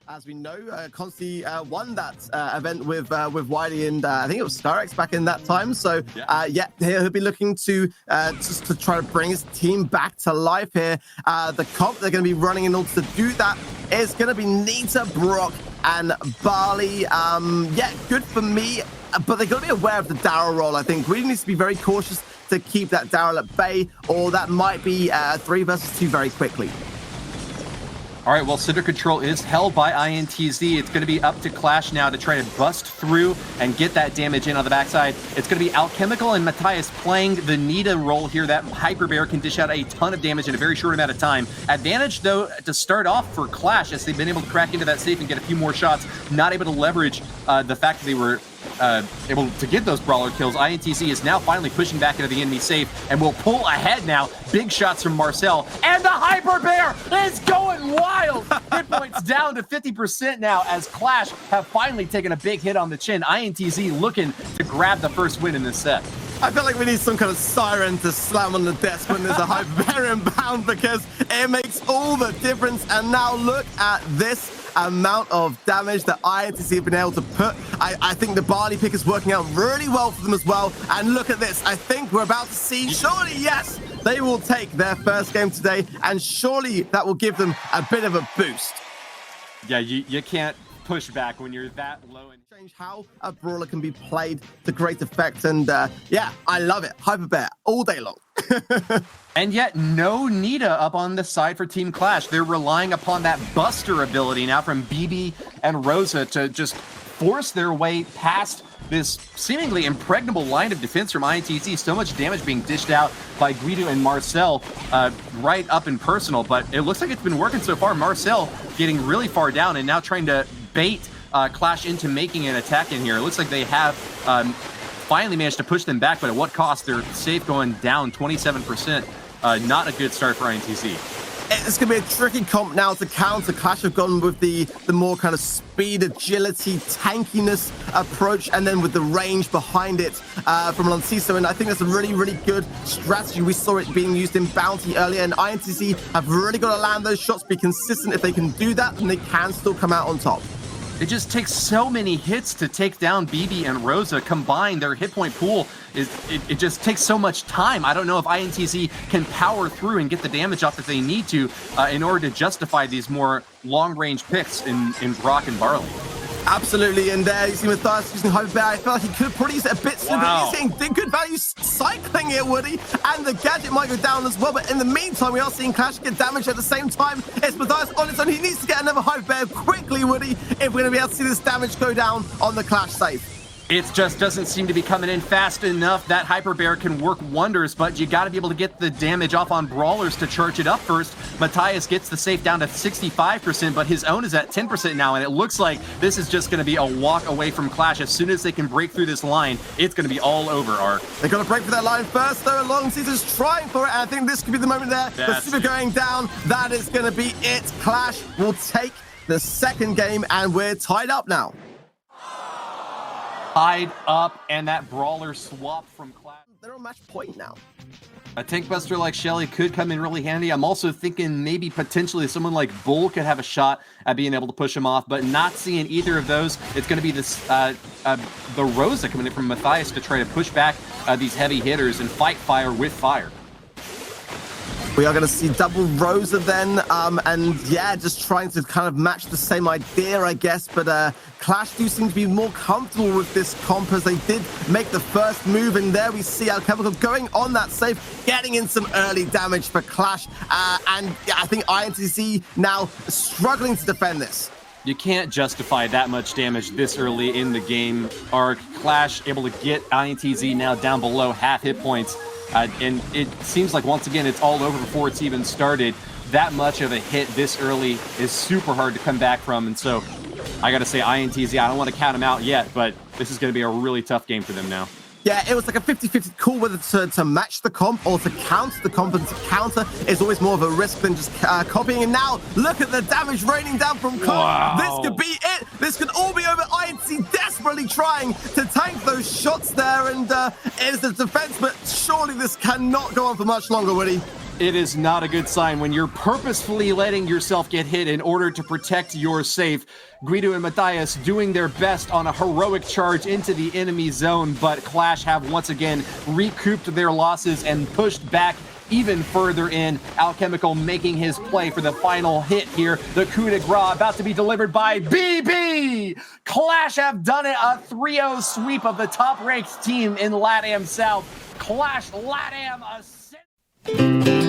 as we know, constantly won that event with Wiley and I think it was Styrex back in that time. So yeah, he'll be looking to just to try to bring his team back to life here. The comp they're going to be running in order to do that is going to be Nita, Brock, and Barley. Yeah, good for me, but they've got to be aware of the Daryl role. I think Greedy needs to be very cautious to keep that Daryl at bay, or that might be 3 versus 2 very quickly. All right, well, Cinder Control is held by INTZ. It's going to be up to Clash now to try to bust through and get that damage in on the backside. It's going to be Alchemical and Matthias playing the Nita role here. That Hyper Bear can dish out a ton of damage in a very short amount of time. Advantage, though, to start off for Clash, as they've been able to crack into that safe and get a few more shots. Not able to leverage the fact that they were able to get those brawler kills. INTZ is now finally pushing back into the enemy safe and will pull ahead now. Big shots from Marcel, and the Hyper Bear is going wild. Hit points down to 50% now as Clash have finally taken a big hit on the chin. INTZ looking to grab the first win in this set. I feel like we need some kind of siren to slam on the desk when there's a Hyperion bound, because it makes all the difference. And now look at this amount of damage that INTZ have been able to put. I think the Barley pick is working out really well for them as well. And look at this. I think we're about to see, surely, yes, they will take their first game today. And surely that will give them a bit of a boost. Yeah, you can't push back when you're that low. And change how a brawler can be played to great effect. And yeah, I love it. Hyper Bear all day long. And yet no Nita up on the side for Team Clash. They're relying upon that Buster ability now from BB and Rosa to just force their way past this seemingly impregnable line of defense from INTZ. So much damage being dished out by Guido and Marcel right up and personal, but it looks like it's been working so far. Marcel getting really far down and now trying to bait Clash into making an attack in here. It looks like they have finally managed to push them back, but at what cost? They're safe going down 27%. Not a good start for INTZ. It's going to be a tricky comp now to counter. Clash have gone with the more kind of speed, agility, tankiness approach, and then with the range behind it from Lanciso. And I think that's a really, really good strategy. We saw it being used in Bounty earlier, and INTZ have really got to land those shots, be consistent. If they can do that, then they can still come out on top. It just takes so many hits to take down BB and Rosa. Combined, their hit point pool, it just takes so much time. I don't know if INTZ can power through and get the damage off that they need to in order to justify these more long-range picks in Brock and Barley. Absolutely, and there you see Matthias using Hyper Bear. I feel like he could probably use it a bit sooner, but he's getting good value cycling here, Woody, and the gadget might go down as well, but in the meantime, we are seeing Clash get damage at the same time. It's Matthias on its own. He needs to get another Hyper Bear quickly, Woody, if we're going to be able to see this damage go down on the Clash safe. It just doesn't seem to be coming in fast enough. That Hyper Bear can work wonders, but you got to be able to get the damage off on Brawlers to charge it up first. Matthias gets the safe down to 65%, but his own is at 10% now, and it looks like this is just going to be a walk away from Clash. As soon as they can break through this line, it's going to be all over, Ark. They've got to break for that line first, though. Long Caesar's trying for it, and I think this could be the moment there. The super going down. That is going to be it. Clash will take the second game, and we're tied up now. Tied up, and that Brawler swap from Clash. They're on match point now. A tank buster like Shelly could come in really handy. I'm also thinking maybe potentially someone like Bull could have a shot at being able to push him off, but not seeing either of those. It's going to be this the Rosa coming in from Matthias to try to push back these heavy hitters and fight fire with fire. We are going to see double Rosa then, and yeah, just trying to kind of match the same idea, I guess, but Clash do seem to be more comfortable with this comp as they did make the first move, and there we see Alchemical going on that safe, getting in some early damage for Clash, and yeah, I think INTZ now struggling to defend this. You can't justify that much damage this early in the game. Ark, Clash able to get INTZ now down below half hit points. And it seems like, once again, it's all over before it's even started. That much of a hit this early is super hard to come back from. And so I got to say, INTZ, I don't want to count them out yet, but this is going to be a really tough game for them now. Yeah, it was like a 50-50 call whether to match the comp or to counter the comp, and to counter is always more of a risk than just copying. And now, look at the damage raining down from comp. Wow. This could be it. This could all be over. INTZ desperately trying to tank those shots there, and it is the defense, but surely this cannot go on for much longer, Woody. It is not a good sign when you're purposefully letting yourself get hit in order to protect your safe. Guido and Matthias doing their best on a heroic charge into the enemy zone, but Clash have once again recouped their losses and pushed back even further in. Alchemical making his play for the final hit here. The coup de grace about to be delivered by BB. Clash have done it, a 3-0 sweep of the top-ranked team in LATAM South. Clash LATAM a